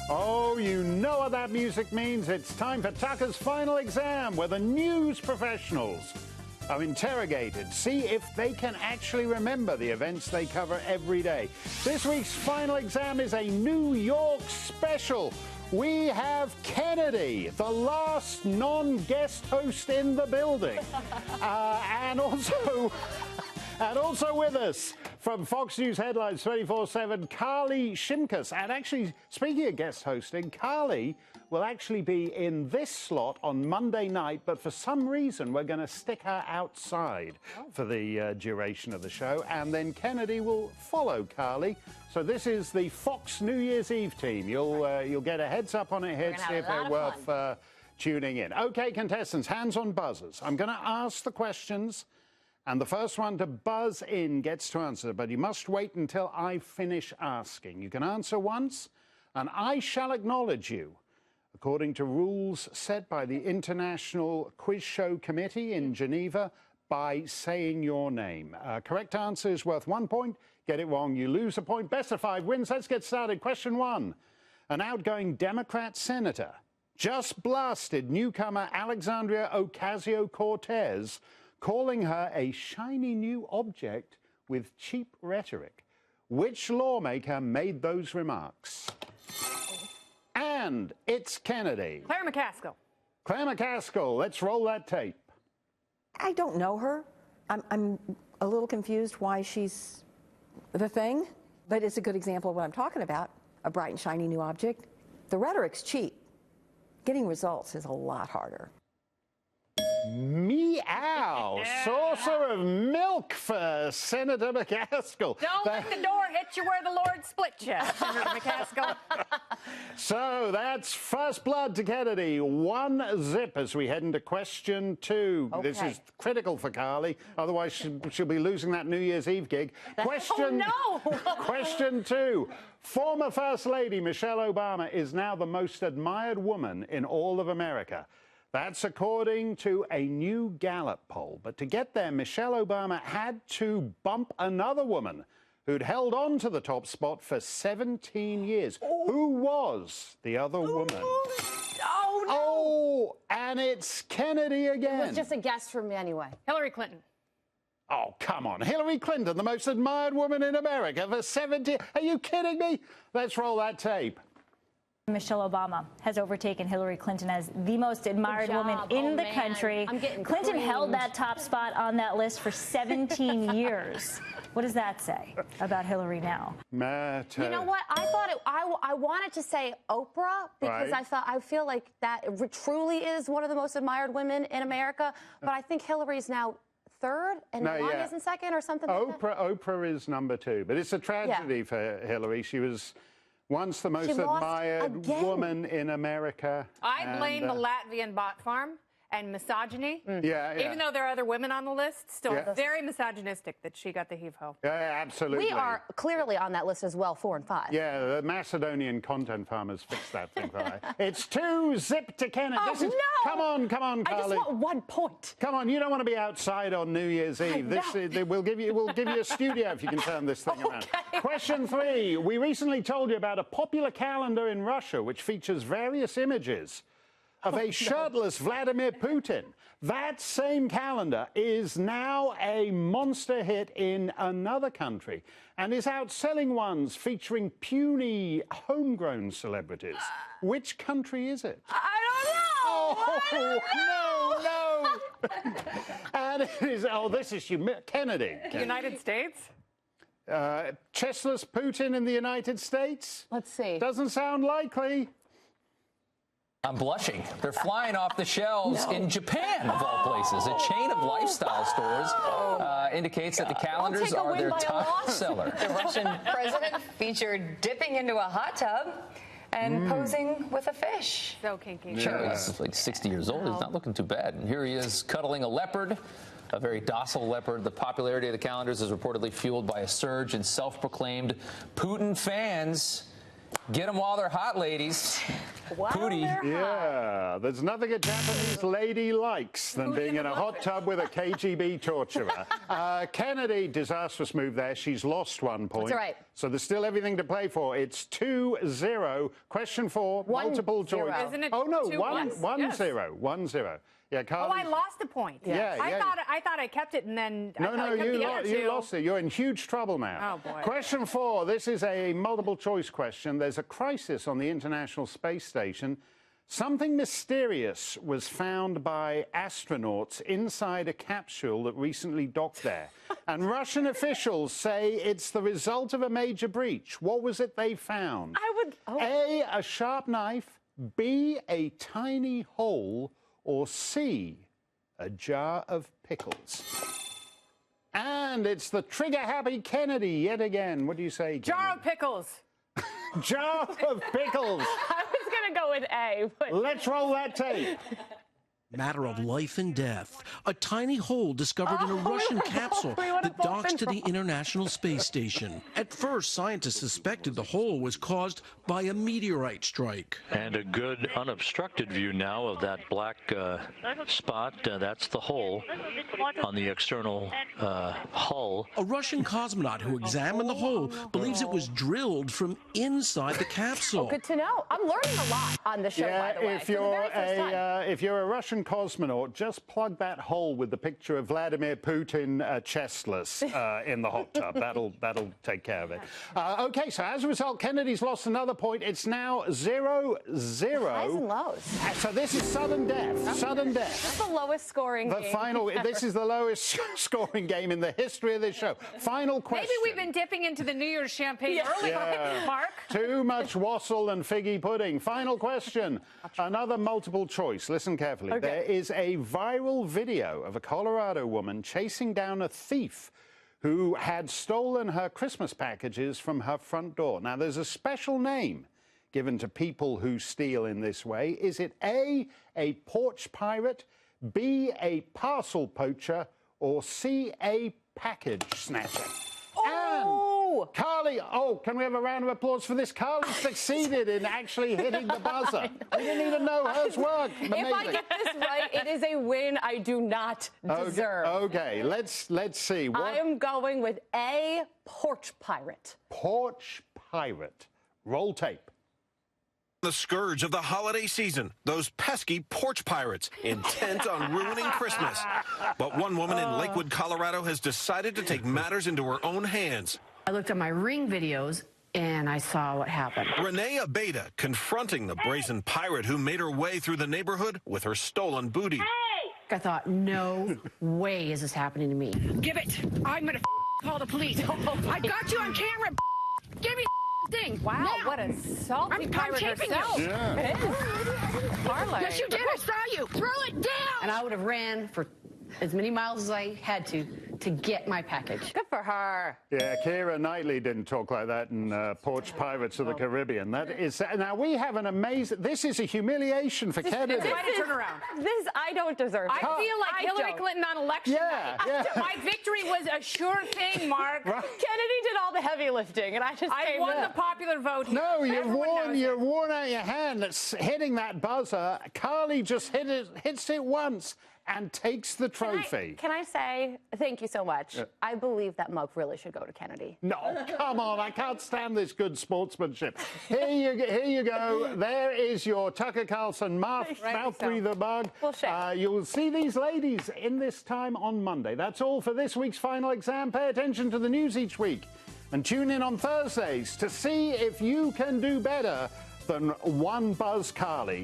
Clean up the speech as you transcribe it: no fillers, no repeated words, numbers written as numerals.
Oh, you know what that music means. It's time for Tucker's final exam, where the news professionals are interrogated. See if they can actually remember the events they cover every day. This week's final exam is a New York special. We have Kennedy, the last non-guest host in the building. And also with us from Fox News Headlines 24/7, Carly Shimkus. And actually, speaking of guest hosting, Carly will actually be in this slot on Monday night, but for some reason, we're going to stick her outside for the duration of the show. And then Kennedy will follow Carly. So this is the Fox New Year's Eve team. You'll get a heads up on it here to see if they're worth tuning in. Okay, contestants, hands on buzzers. I'm going to ask the questions, and the first one to buzz in gets to answer, but you must wait until I finish asking. You can answer once, and I shall acknowledge you, according to rules set by the International Quiz Show Committee in Geneva, by saying your name. Correct answer is worth 1 point. Get it wrong, you lose a point. Best of 5 wins. Let's get started. Question 1. An outgoing Democrat senator just blasted newcomer Alexandria Ocasio-Cortez, calling her a shiny new object with cheap rhetoric. Which lawmaker made those remarks? And it's Kennedy. Claire McCaskill. Claire McCaskill, let's roll that tape. I don't know her. I'm a little confused why she's the thing, but it's a good example of what I'm talking about, a bright and shiny new object. The rhetoric's cheap. Getting results is a lot harder. Meow! Yeah. Saucer of milk for Senator McCaskill. Don't let the door hit you where the Lord split you, Senator McCaskill. So that's first blood to Kennedy. 1-0 as we head into question 2. Okay. This is critical for Carly, otherwise she'll be losing that New Year's Eve gig. Question 2. Former First Lady Michelle Obama is now the most admired woman in all of America. That's according to a new Gallup poll. But to get there, Michelle Obama had to bump another woman who'd held on to the top spot for 17 years. Oh. Who was the other woman? Oh, no. Oh, and it's Kennedy again. It was just a guess from me anyway. Hillary Clinton. Oh, come on. Hillary Clinton, the most admired woman in America for 17... Are you kidding me? Let's roll that tape. Michelle Obama has overtaken Hillary Clinton as the most admired woman in the country. Clinton held that top spot on that list for 17 years. What does that say about Hillary now? Matt, you know what? I thought I wanted to say Oprah because I feel like that truly is one of the most admired women in America. But I think Hillary's now third and Melania isn't second or something like that. Oprah is number 2. But it's a tragedy for Hillary. She was once the most admired woman in America. I blame the Latvian bot farm and misogyny. Even though there are other women on the list, still very misogynistic that she got the heave-ho. Yeah, absolutely. We are clearly on that list as well, 4 and 5. Yeah, the Macedonian content farmers fixed that thing for me. It's 2-0 to Kennedy. Oh, no! Come on, Carly. I just want 1 point. Come on, you don't want to be outside on New Year's Eve. We'll give you a studio if you can turn this thing around. Question 3. We recently told you about a popular calendar in Russia which features various images of a shirtless Vladimir Putin. That same calendar is now a monster hit in another country and is outselling ones featuring puny, homegrown celebrities. Which country is it? I don't know! No! And it is, this is Kennedy. United States? Chestless Putin in the United States? Let's see. Doesn't sound likely. I'm blushing. They're flying off the shelves in Japan, of all places. A chain of lifestyle stores indicates that the calendars are their top seller. The Russian president featured dipping into a hot tub and posing with a fish. So kinky. Sure, he's like 60 years old. He's not looking too bad. And here he is cuddling a leopard, a very docile leopard. The popularity of the calendars is reportedly fueled by a surge in self-proclaimed Putin fans. Get them while they're hot, ladies. Pootie. Yeah, there's nothing a Japanese lady likes than being in a hot tub with a KGB torturer. Kennedy, disastrous move there. She's lost 1 point. That's right. So there's still everything to play for. It's 2-0. Question 4, multiple choice. Isn't it? Oh, no, 1-0. 1-0. Yeah, Carlson. Oh, I lost a point. Yeah. I thought I kept it, and then you lost it. You're in huge trouble now. Oh boy. Question 4. This is a multiple choice question. There's a crisis on the International Space Station. Something mysterious was found by astronauts inside a capsule that recently docked there. And Russian officials say it's the result of a major breach. What was it they found? A, a sharp knife, B, a tiny hole, or C, a jar of pickles. And it's the trigger-happy Kennedy yet again. What do you say, Kennedy? Jar of pickles. Jar of pickles. I was going to go with A. But... Let's roll that tape. Matter of life and death. A tiny hole discovered in a Russian capsule that docks to the International Space Station. At first, scientists suspected the hole was caused by a meteorite strike. And a good unobstructed view now of that black spot. That's the hole on the external hull. A Russian cosmonaut who examined the hole believes it was drilled from inside the capsule. Oh, good to know. I'm learning a lot on the show, by the way. If you're a Russian cosmonaut, just plug that hole with the picture of Vladimir Putin chestless in the hot tub. That'll take care of it. Okay, so as a result, Kennedy's lost another point. It's now 0-0. Highs and lows. So this is sudden death. Sudden death. That's the lowest scoring game. This is the lowest scoring game in the history of this show. Final question. Maybe we've been dipping into the New Year's champagne earlier, Mark. Too much wassail and figgy pudding. Final question. Another multiple choice. Listen carefully. Okay. There is a viral video of a Colorado woman chasing down a thief who had stolen her Christmas packages from her front door. Now, there's a special name given to people who steal in this way. Is it A, a porch pirate, B, a parcel poacher, or C, a package snatcher? And Carly, can we have a round of applause for this? Carly succeeded in actually hitting the buzzer. We didn't even know hers worked. Amazing. If I get this right, it is a win I do not deserve. Okay, let's see. I am going with A, porch pirate. Porch pirate. Roll tape. The scourge of the holiday season, those pesky porch pirates intent on ruining Christmas. But one woman in Lakewood, Colorado has decided to take matters into her own hands. I looked at my Ring videos and I saw what happened. Renee Abeda confronting the brazen pirate who made her way through the neighborhood with her stolen booty. I thought, no way is this happening to me. Give it. I'm going to call the police. I got you on camera. Give me thing. Wow, now. What a salty pirate herself. Yeah. It is. Parlay. Yes, you did. I saw you. Throw it down. And I would have ran for as many miles as I had to get my package. Good for her. Yeah, Keira Knightley didn't talk like that in Porch Pirates of the Caribbean. That is now we have an amazing. This is a humiliation for Kennedy. Quite a turnaround. This I don't deserve. I feel like Hillary Clinton on election night. My victory was a sure thing, Mark. Right. Kennedy did all the heavy lifting, and I won the popular vote. No, you've worn out your hand. That's hitting that buzzer. Carly just hits it once and takes the trophy. Can I say thank you so much? Yeah. I believe that mug really should go to Kennedy. No, come on. I can't stand this good sportsmanship. Here you go. There is your Tucker Carlson mouth breather mug. We'll shake. You'll see these ladies in this time on Monday. That's all for this week's final exam. Pay attention to the news each week and tune in on Thursdays to see if you can do better than one Buzz Carly.